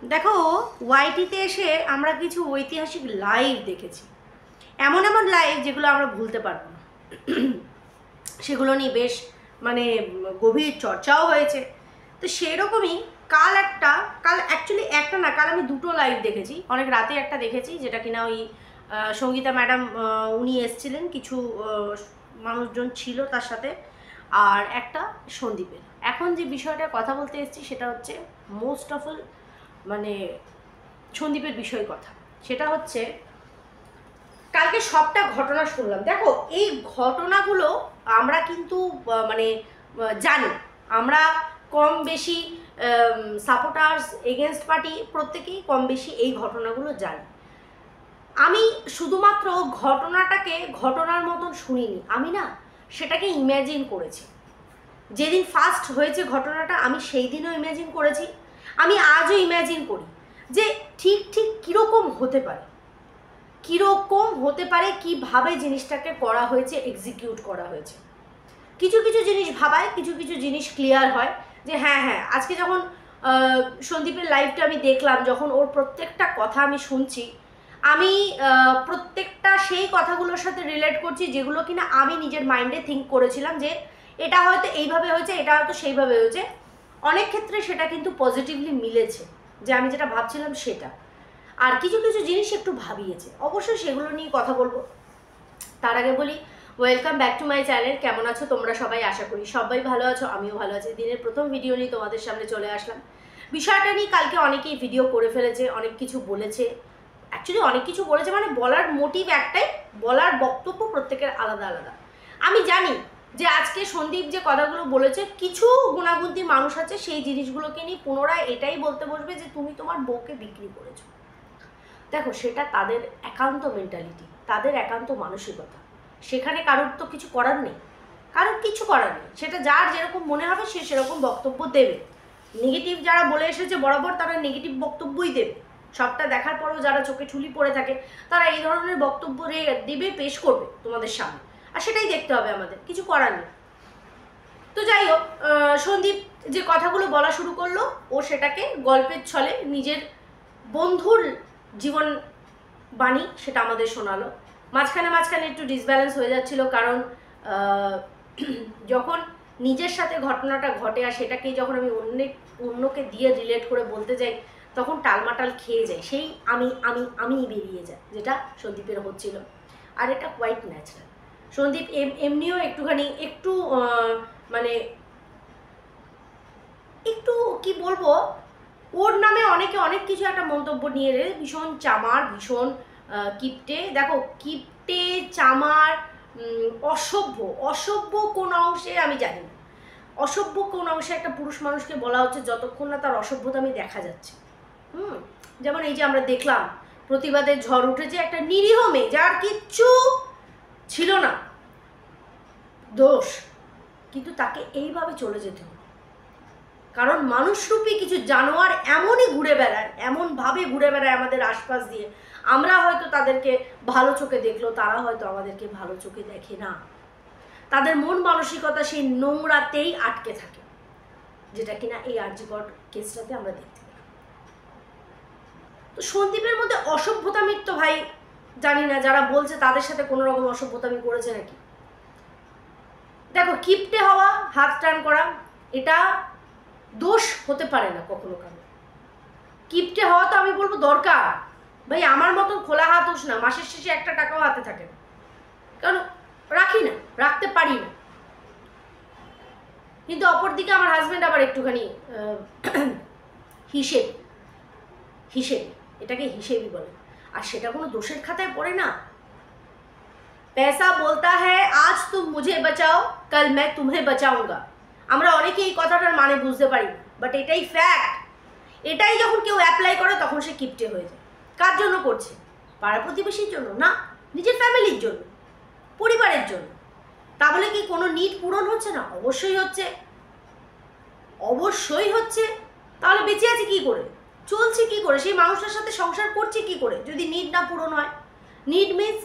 দেখো, ওয়াইটিতে এসে আমরা কিছু ঐতিহাসিক লাইভ দেখেছি, এমন এমন লাইভ যেগুলো আমরা ভুলতে পারবো না। সেগুলো নিয়ে বেশ মানে গভীর চর্চাও হয়েছে। তো সেরকমই কাল অ্যাকচুয়ালি একটা না, কাল আমি দুটো লাইভ দেখেছি। অনেক রাতে একটা দেখেছি, যেটা কিনা ওই সঙ্গীতা ম্যাডাম উনি এসছিলেন, কিছু মানুষজন ছিল তার সাথে, আর একটা সন্দীপের। এখন যে বিষয়টার কথা বলতে এসেছি সেটা হচ্ছে মোস্ট অফ অল মানে সন্দীপের বিষয় কথা। সেটা হচ্ছে কালকে সবটা ঘটনা শুনলাম। দেখো, এই ঘটনাগুলো আমরা কিন্তু মানে জানি, আমরা কম বেশি সাপোর্টার্স এগেনস্ট পার্টি প্রত্যেকেই কম বেশি এই ঘটনাগুলো জানি। আমি শুধুমাত্র ঘটনাটাকে ঘটনার মতন শুনিনি, আমি না সেটাকে ইম্যাজিন করেছি। যেদিন ফার্স্ট হয়েছে ঘটনাটা, আমি সেই দিনও ইম্যাজিন করেছি, আমি আজও ইম্যাজিন করি যে ঠিক কীরকম হতে পারে, কীরকম হতে পারে, কীভাবে জিনিসটাকে করা হয়েছে, এক্সিকিউট করা হয়েছে। কিছু কিছু জিনিস ভাবায়, কিছু কিছু জিনিস ক্লিয়ার হয় যে হ্যাঁ, আজকে যখন সন্দীপের লাইভটা আমি দেখলাম, যখন ওর প্রত্যেকটা কথা আমি শুনছি, আমি প্রত্যেকটা সেই কথাগুলোর সাথে রিলেট করছি যেগুলো কিনা আমি নিজের মাইন্ডে থিঙ্ক করেছিলাম যে এটা হয়তো এইভাবে হয়েছে, এটা হয়তো সেইভাবে হয়েছে। অনেক ক্ষেত্রে সেটা কিন্তু পজিটিভলি মিলেছে, যে আমি যেটা ভাবছিলাম সেটা। আর কিছু কিছু জিনিস একটু ভাবিয়েছে, অবশ্যই সেগুলো নিয়ে কথা বলবো। তার আগে বলি, welcome back to my channel. কেমন আছো তোমরা সবাই? আশা করি সবাই ভালো আছো, আমিও ভালো আছি। দিনের প্রথম ভিডিও নিয়ে তোমাদের সামনে চলে আসলাম। বিষয়টা নিয়ে কালকে অনেকেই ভিডিও করে ফেলেছে, অনেক কিছু বলেছে। অ্যাকচুয়ালি অনেক কিছু বলেছে মানে বলার মোটিভ একটাই, বলার বক্তব্য প্রত্যেকের আলাদা আলাদা। আমি জানি যে আজকে সন্দীপ যে কথাগুলো বলেছে, কিছু গুণাগুন্তি মানুষ আছে সেই জিনিসগুলোকে নিয়ে পুনরায় এটাই বলতে বসবে যে তুমি তোমার বউকে বিক্রি করেছো। দেখো, সেটা তাদের একান্ত মেন্টালিটি, তাদের একান্ত মানসিকতা। সেখানে কারোর তো কিছু করার নেই, কারোর কিছু করার নেই। সেটা যার যেরকম মনে হবে সে সেরকম বক্তব্য দেবে। নেগেটিভ যারা বলে এসেছে বরাবর, তারা নেগেটিভ বক্তব্যই দেবে। সবটা দেখার পরেও যারা চোখে ঠুলি পড়ে থাকে, তারা এই ধরনের বক্তব্য দেবে, পেশ করবে তোমাদের সামনে। আর সেটাই দেখতে হবে আমাদের, কিছু করার নেই। তো যাই হোক, সন্দীপ যে কথাগুলো বলা শুরু করলো, ও সেটাকে গল্পের ছলে নিজের বন্ধুর জীবন বাণী সেটা আমাদের শোনালো। মাঝখানে একটু ডিসব্যালেন্স হয়ে যাচ্ছিল, কারণ যখন নিজের সাথে ঘটনাটা ঘটে আর সেটাকেই যখন আমি অন্যকে দিয়ে রিলেট করে বলতে যাই, তখন টালমাটাল খেয়ে যায়, সেই আমি বেরিয়ে যায়, যেটা সন্দীপের হচ্ছিল। আর এটা কোয়াইট ন্যাচারাল। সন্দীপ এমনিও একটু মানে একটু কি বলবো, ওর নামে অনেকে অনেক কিছু একটা মন্তব্য নিয়ে ভীষণ চামার, ভীষণ কিপটে। দেখো, কিপটে, চামার, অসভ্য কোন অংশে আমি জানি না। অসভ্য কোন অংশে একটা পুরুষ মানুষকে বলা হচ্ছে যতক্ষণ না তার অসভ্যতামি দেখা যাচ্ছে। যেমন এই যে আমরা দেখলাম প্রতিবাদের ঝড় উঠেছে, একটা নিরীহ মেয়ে যার কিচ্ছু ছিল না দোষ, কিন্তু তাকে এইভাবে চলে যেতে হবে। কারণ মানুষরূপী কিছু জানোয়ার এমনই ঘুরে বেড়ায়, এমনভাবে ঘুরে বেড়ায় আমাদের আশপাশ দিয়ে। আমরা হয়তো তাদেরকে ভালো চোখে দেখলো, তারা হয়তো আমাদেরকে ভালো চোখে দেখে না। তাদের মন মানসিকতা সেই নোংরাতেই আটকে থাকে, যেটা কিনা এই আরজি কর কেসটাতে আমরা দেখতে পেলাম। তো সন্দীপের মধ্যে অসভ্যতামি তো ভাই জানি না, যারা বলছে তাদের সাথে কোনো রকম অসভ্যতামি করেছে নাকি। দেখো, কিপটে হওয়া, হাত টান করা, এটা দোষ হতে পারে না কখনো কারো। কিপটে হওয়া তো আমি বলবো দরকার। ভাই, আমার মতন খোলা হাত হোস না, মাসের শেষে একটা টাকাও হাতে থাকে না, কারণ রাখি না, রাখতে পারি না। কিন্তু অপরদিকে আমার হাজব্যান্ড আবার একটুখানি হিসেব এটাকে হিসেবই বলে, আর সেটা কোনো দোষের খাতায় পড়ে না। पैसा बोलता है आज तुम मुझे बचाओ कल मैं तुम्हें बचाऊंगा। আমরা অনেকেই এই কথাটার মানে বুঝতে পারি না, বাট এটাই ফ্যাক্ট। এটাই যখন কেউ অ্যাপ্লাই করে তখন সে কিপটে হয়ে যায়। কার জন্য করছে? পাড়া প্রতিবেশীর জন্য না, নিজের ফ্যামিলির জন্য, পরিবারের জন্য। তা বলে কি কোনো নিড পূরণ হচ্ছে না? অবশ্যই হচ্ছে। তাহলে বেঁচে আছি কি করে, চলছি কি করে, সেই মানুষটার সাথে সংসার করছি কি করে যদি নিড না পূরণ হয়? নিড মিন্স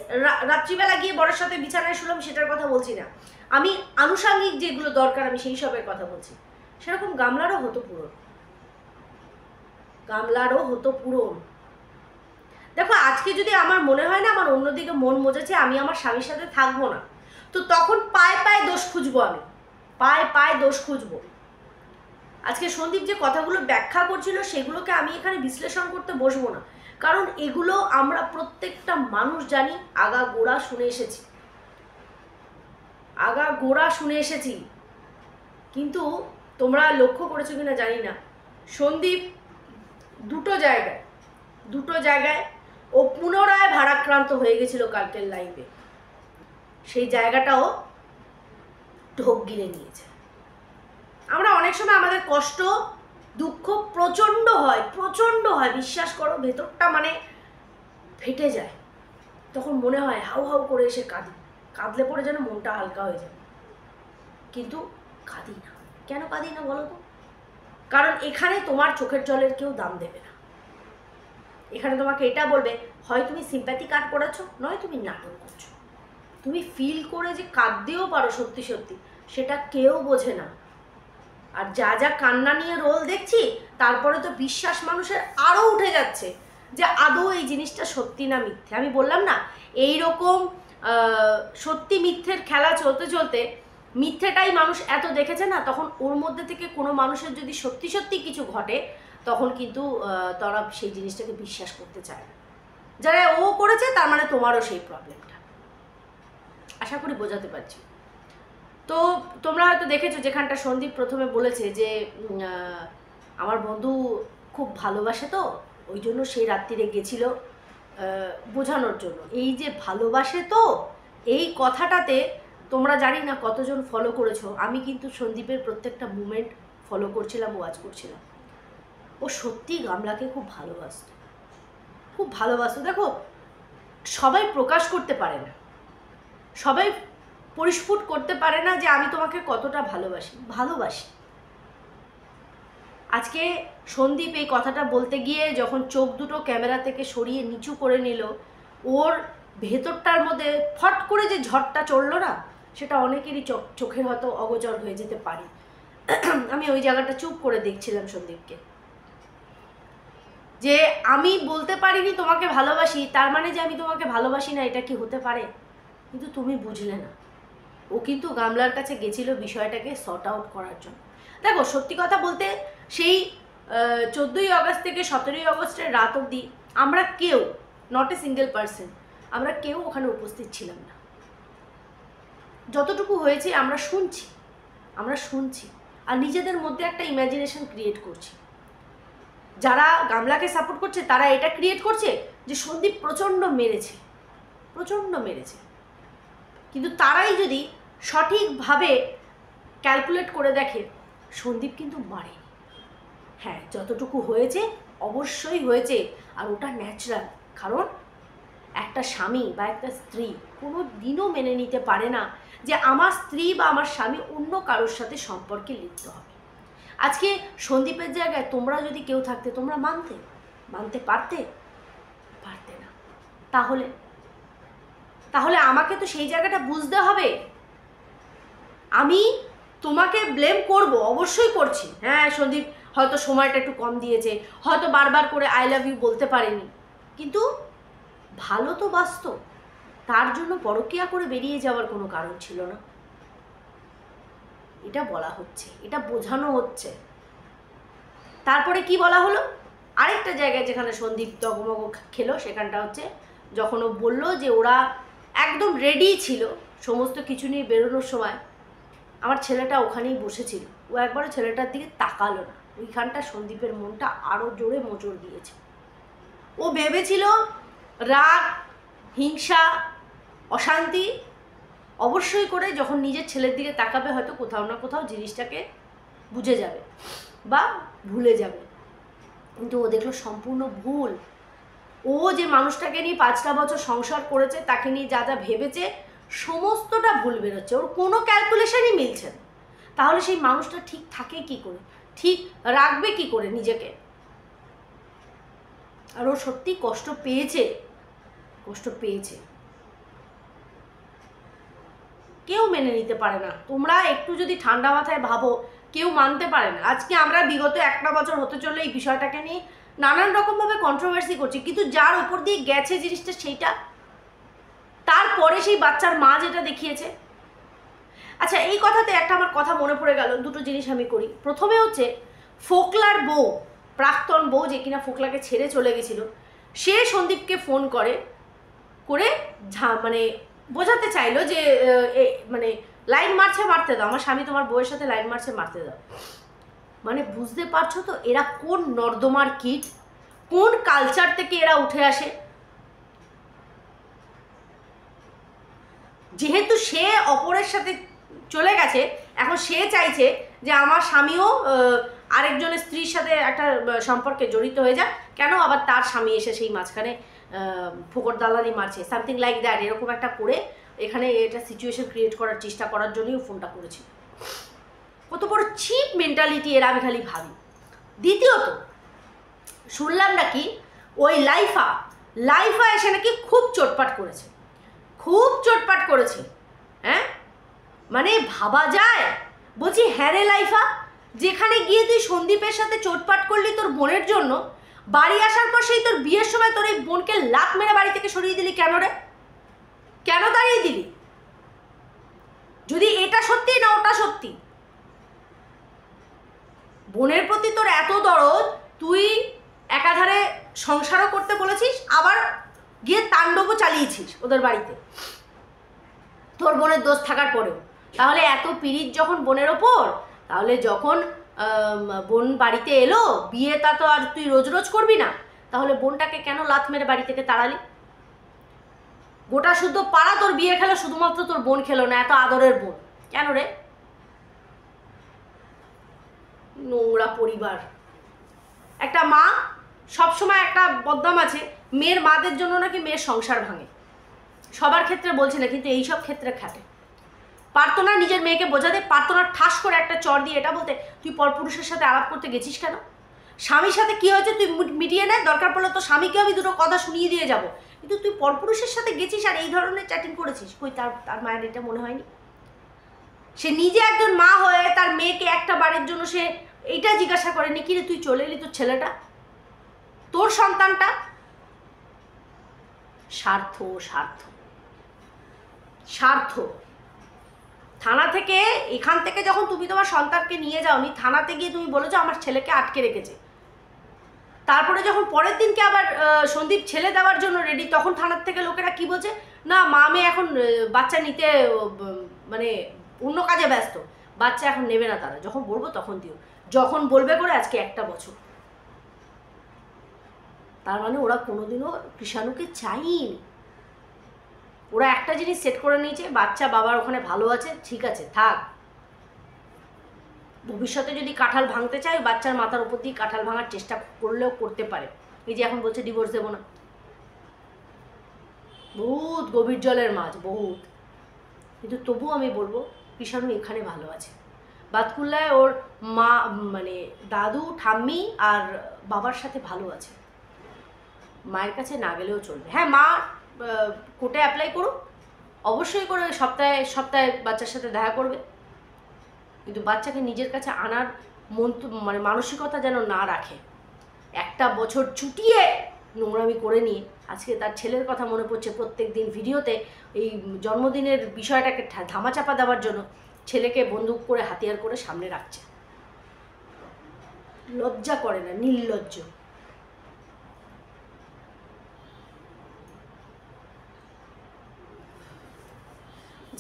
রাত্রিবেলা গিয়ে বরের সাথে বিছানায় শুলাম সেটার কথা বলছি না, আমি আনুষাঙ্গিক যেগুলো দরকার আমি সেই সবের কথা বলছি। সেরকম গামলারও হতো পূরণ। গামলারও হতো পূরণ। দেখো আজকে যদি আমার মনে হয় না আমার অন্যদিকে মন মজেছে, আমি আমার স্বামীর সাথে থাকবো না, তো তখন পায়ে পায়ে দোষ খুঁজবো, আমি পায়ে পায়ে দোষ খুঁজবো। আজকে সন্দীপ যে কথাগুলো ব্যাখ্যা করছিল সেগুলোকে আমি এখানে বিশ্লেষণ করতে বসবো না, কারণ এগুলো আমরা প্রত্যেকটা মানুষ জানি, আগা গোড়া শুনে এসেছি, আগা গোড়া শুনে এসেছি। কিন্তু তোমরা লক্ষ্য করেছো কিনা জানি না, সন্দীপ দুটো জায়গায় ও পুনরায় ভারাক্রান্ত হয়ে গেছিল কালকের লাইভে, সেই জায়গাটাও ঢোক গিলে নিয়েছে। আমরা অনেক সময় আমাদের কষ্ট দুঃখ প্রচণ্ড হয়, বিশ্বাস করো, ভেতরটা মানে ফেটে যায়, তখন মনে হয় হাউ হাউ করে এসে কাঁদলে পরে যেন মনটা হালকা হয়ে যায়, কিন্তু কাঁদি না। কেন কাঁদি না বলো তো? কারণ এখানে তোমার চোখের জলের কেউ দাম দেবে না। এখানে তোমাকে এটা বলবে, হয় তুমি সিম্প্যাথি কার্ড করেছো, নয় তুমি নাটক করছো। তুমি ফিল করে যে কাঁদতেও পারো সত্যি সত্যি, সেটা কেউ বোঝে না। আর যা যা কান্না নিয়ে রোল দেখছি, তারপরে তো বিশ্বাস মানুষের আরও উঠে যাচ্ছে যে আদৌ এই জিনিসটা সত্যি না মিথ্যে। আমি বললাম না, এইরকম সত্যি মিথ্যের খেলা চলতে চলতে মিথ্যেটাই মানুষ এত দেখেছে না, তখন ওর মধ্যে থেকে কোনো মানুষের যদি সত্যি সত্যি কিছু ঘটে, তখন কিন্তু তারা সেই জিনিসটাকে বিশ্বাস করতে চায় না। যারা ও করেছে তার মানে তোমারও সেই প্রবলেমটা, আশা করি বোঝাতে পারছি। তো তোমরা হয়তো দেখেছো যেখানটা সন্দীপ প্রথমে বলেছে যে আমার বন্ধু খুব ভালোবাসে, তো ওই জন্য সেই রাত্রিরে গেছিল বোঝানোর জন্য। এই যে ভালোবাসে তো, এই কথাটাতে তোমরা জানি না কতজন ফলো করেছো। আমি কিন্তু সন্দীপের প্রত্যেকটা মুভমেন্ট ফলো করছিলাম, ওয়াচ করছিলাম। ও সত্যিই গামলাকে খুব ভালোবাসতো। দেখো, সবাই প্রকাশ করতে পারে না, সবাই পরিস্ফুট করতে পারে না যে আমি তোমাকে কতটা ভালোবাসি। আজকে সন্দীপ এই কথাটা বলতে গিয়ে যখন চোখ দুটো ক্যামেরা থেকে সরিয়ে নিচু করে নিল, ওর ভেতরটার মধ্যে ফট করে যে ঝড়টা চড়লো না, সেটা অনেকেরই চোখের হয়তো অগোচর হয়ে যেতে পারে। আমি ওই জায়গাটা চুপ করে দেখছিলাম সন্দীপকে, যে আমি বলতে পারিনি তোমাকে ভালোবাসি, তার মানে যে আমি তোমাকে ভালোবাসি না, এটা কি হতে পারে? কিন্তু তুমি বুঝলে না, ও কিন্তু গামলার কাছে গেছিল বিষয়টাকে সর্ট আউট করার জন্য। দেখো সত্যি কথা বলতে, সেই 14ই আগস্ট থেকে 17ই আগস্টের রাত অবধি আমরা কেউ, নট এ সিঙ্গেল পার্সন, আমরা কেউ ওখানে উপস্থিত ছিলাম না। যতটুকু হয়েছে আমরা শুনছি আর নিজেদের মধ্যে একটা ইমাজিনেশন ক্রিয়েট করছি। যারা গামলাকে সাপোর্ট করছে তারা এটা ক্রিয়েট করছে যে সন্দীপ প্রচণ্ড মেরেছে, কিন্তু তারাই যদি সঠিকভাবে ক্যালকুলেট করে দেখে, সন্দীপ কিন্তু মারেনি। হ্যাঁ, যতটুকু হয়েছে অবশ্যই হয়েছে, আর ওটা ন্যাচারাল। কারণ একটা স্বামী বা একটা স্ত্রী কোনো দিনও মেনে নিতে পারে না যে আমার স্ত্রী বা আমার স্বামী অন্য কারোর সাথে সম্পর্কে লিপ্ত হবে। আজকে সন্দীপের জায়গায় তোমরা যদি কেউ থাকতে, তোমরা মানতে পারতে না। তাহলে আমাকে তো সেই জায়গাটা বুঝতে হবে। আমি তোমাকে ব্লেম করব, অবশ্যই করছি। হ্যাঁ, সন্দীপ হয়তো সময়টা একটু কম দিয়েছে, হয়তো বারবার করে আই লাভ ইউ বলতে পারেনি, কিন্তু ভালো তো বাসতো, তার জন্য পরকীয়া করে বেরিয়ে যাওয়ার কোনো কারণ ছিল না। এটা বলা হচ্ছে, এটা বোঝানো হচ্ছে। তারপরে কি বলা হলো, আরেকটা জায়গায় যেখানে সন্দীপ তগমগ খেলো, সেখানটা হচ্ছে যখন ও বললো যে ওরা একদম রেডি ছিল সমস্ত কিছু নিয়ে বেরোনোর সময়, আমার ছেলেটা ওখানেই বসেছিল, ও একবারও ছেলেটার দিকে তাকালো না। ওইখানটা সন্দীপের মনটা আরও জোরে মোচড় দিয়েছে। ও ভেবেছিল রাগ, হিংসা, অশান্তি অবশ্যই করে যখন নিজের ছেলের দিকে তাকাবে, হয়তো কোথাও না কোথাও জিনিসটাকে বুঝে যাবে বা ভুলে যাবে। কিন্তু ও দেখলো সম্পূর্ণ ভুল। ও যে মানুষটাকে নিয়ে 5টা বছর সংসার করেছে, তাকে নিয়ে যা যা ভেবেছে, সমস্তটা ভুল বেরোচ্ছে। ওর কোনো ক্যালকুলেশনই মিলছে না। তাহলে সেই মানুষটা ঠিক থাকে কি করে, ঠিক রাখবে কি করে নিজেকে? আর ও সত্যি কষ্ট পেয়েছে। কেউ মেনে নিতে পারে না। তোমরা একটু যদি ঠান্ডা মাথায় ভাবো, কেউ মানতে পারে না। আজকে আমরা বিগত 1টা বছর হতে চললে এই বিষয়টাকে নিয়ে নানান রকমভাবে কন্ট্রোভার্সি করছে, কিন্তু যার ওপর দিয়ে গেছে জিনিসটা সেইটা, তারপরে সেই বাচ্চার মা যেটা দেখিয়েছে। আচ্ছা, এই কথাতে একটা আমার কথা মনে পড়ে গেল, দুটো জিনিস আমি করি। প্রথমে হচ্ছে ফোকলার বউ, প্রাক্তন বউ যে কিনা ফোকলাকে ছেড়ে চলে গেছিল, সে সন্দীপকে ফোন করে মানে বোঝাতে চাইলো যে মানে লাইন মারছে মারতে দাও, আমার স্বামী তোমার বউয়ের সাথে লাইন মারছে মারতে দাও। মানে বুঝতে পারছো তো এরা কোন নর্দমার কীট, কোন কালচার থেকে এরা উঠে আসে। যেহেতু সে অপরের সাথে চলে গেছে, এখন সে চাইছে যে আমার স্বামীও আরেকজনের স্ত্রীর সাথে একটা সম্পর্কে জড়িত হয়ে যাক, কেন আবার তার স্বামী এসে সেই মাঝখানে ফোকর দালালি মারছে, সামথিং লাইক দ্যাট, এরকম একটা করে এখানে এটা সিচুয়েশন ক্রিয়েট করার চেষ্টা করার জন্যই ফোনটা করেছি। কত বড় চিপ মেন্টালিটি এর, আমি খালি ভাবি। দ্বিতীয়ত শুনলাম নাকি ওই লাইফা এসে নাকি খুব চোটপাট করেছে, হ্যাঁ, মানে ভাবা যায়। বলছি হ্যাঁ রে লাইফা, যেখানে গিয়ে তুই সন্দীপের সাথে চোটপাট করলি তোর বোনের জন্য, বাড়ি আসার পর সেই তোর বিয়ের সময় তোর এই বোনকে লাত মেরে বাড়ি থেকে সরিয়ে দিলি কেন রে? কেন দাঁড়িয়ে দিলি? যদি এটা সত্যি না ওটা সত্যি, বোনের প্রতি তোর এত দরদ, তুই একাধারে সংসারও করতে বলেছিস, আবার গিয়ে তাণ্ডবও চালিয়েছিস ওদের বাড়িতে তোর বোনের দোষ থাকার পরেও। তাহলে এত পিরিত যখন বোনের ওপর, তাহলে যখন বোন বাড়িতে এলো, বিয়েটা তো আর তুই রোজ রোজ করবি না, তাহলে বোনটাকে কেন লাত মেরে বাড়ি থেকে তাড়ালি? গোটা শুদ্ধ পাড়া তোর বিয়ে খেলো, শুধুমাত্র তোর বোন খেলো না, এত আদরের বোন, কেন রে? নোংরা পরিবার। একটা মা সবসময় একটা বদনাম আছে, মেয়ের মাদের জন্য নাকি মেয়ের সংসার ভাঙে। সবার ক্ষেত্রে বলছি না, কিন্তু এইসব ক্ষেত্রে খাটে। পারতো না নিজের মেয়েকে বোঝাতে, পারতো না ঠাস করে একটা চর দিয়ে এটা বলতে, তুই পরপুরুষের সাথে আলাপ করতে গেছিস কেন? স্বামীর সাথে কী হয়েছে তুই মিটিয়ে নেয়, দরকার পড়লে তো স্বামীকে আমি দুটো কথা শুনিয়ে দিয়ে যাব, কিন্তু তুই পরপুরুষের সাথে গেছিস আর এই ধরনের চ্যাটিং করেছিস, কই তার মায়ের এটা মনে হয়নি? সে নিজে একজন মা হয়ে তার মেয়েকে একটা বারের জন্য সে এইটা জিজ্ঞাসা করেনি, কি রে তুই চলে এলি, তোর ছেলেটা, তোর সন্তানটা? স্বার্থ স্বার্থ স্বার্থ। থানা থেকে, এখান থেকে যখন তুমি তোমার সন্তানকে নিয়ে যাওনি, থানাতে গিয়ে তুমি বলেছো আমার ছেলেকে আটকে রেখেছে, তারপরে যখন পরের দিনকে আবার সন্দীপ ছেলে দেওয়ার জন্য রেডি, তখন থানার থেকে লোকেরা কি বলছে, না মা মেয়ে এখন বাচ্চা নিতে মানে অন্য কাজে ব্যস্ত, বাচ্চা এখন নেবে না তারা, যখন বলবো তখন দিও, যখন বলবে করে আজকে 1 বছর। তার মানে ওরা কোনোদিনও কৃষাণুকে চাইনি। ওরা একটা জিনিস সেট করে নিয়েছে, বাচ্চা বাবার ওখানে ভালো আছে, ঠিক আছে থাক, ভবিষ্যতে যদি কাঁঠাল ভাঙতে চায় বাচ্চার মাথার উপর দিয়ে কাঁঠাল ভাঙার চেষ্টা করলেও করতে পারে। এই যে এখন বলছে ডিভোর্স দেবো না, বহুত গভীর জলের মাছ, বহুত। কিন্তু তবুও আমি বলবো কৃষাণু এখানে ভালো আছে। বাতকুল্লায় ওর মা মানে দাদু ঠাম্মি আর বাবার সাথে ভালো আছে, মায়ের কাছে না গেলেও চলবে। হ্যাঁ, মা কোর্টে অ্যাপ্লাই করুক, অবশ্যই করে সপ্তাহে সপ্তাহে বাচ্চার সাথে দেখা করবে, কিন্তু বাচ্চাকে নিজের কাছে আনার মানে মানসিকতা যেন না রাখে। 1 বছর চুটিয়ে নোংরামি করে নিয়ে আজকে তার ছেলের কথা মনে পড়ছে প্রত্যেক দিন ভিডিওতে, এই জন্মদিনের বিষয়টাকে ধামাচাপা দেওয়ার জন্য ছেলেকে বন্দুক করে হাতিয়ার করে সামনে রাখছে। লজ্জা করে না, নির্লজ্জ।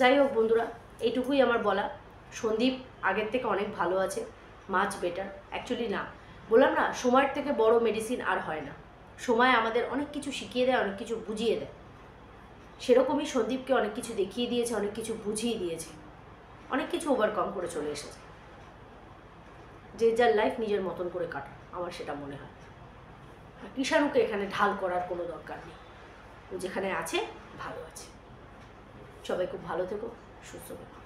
যাই হোক বন্ধুরা, এইটুকুই আমার বলা। সন্দীপ আগের থেকে অনেক ভালো আছে, মাচ বেটার। অ্যাকচুয়ালি না, বললাম না, সময়ের থেকে বড় মেডিসিন আর হয় না। সময় আমাদের অনেক কিছু শিখিয়ে দেয়, অনেক কিছু বুঝিয়ে দেয়। সেরকমই সন্দীপকে অনেক কিছু দেখিয়ে দিয়েছে, অনেক কিছু বুঝিয়ে দিয়েছে, অনেক কিছু ওভারকাম করে চলে এসেছে। যে যার লাইফ নিজের মতন করে কাটা, আমার সেটা মনে হয়। কৃষাণুকে এখানে ঢাল করার কোনো দরকার নেই, ও যেখানে আছে ভালো আছে। সবাই খুব ভালো থেকো, সুস্থ থেকো।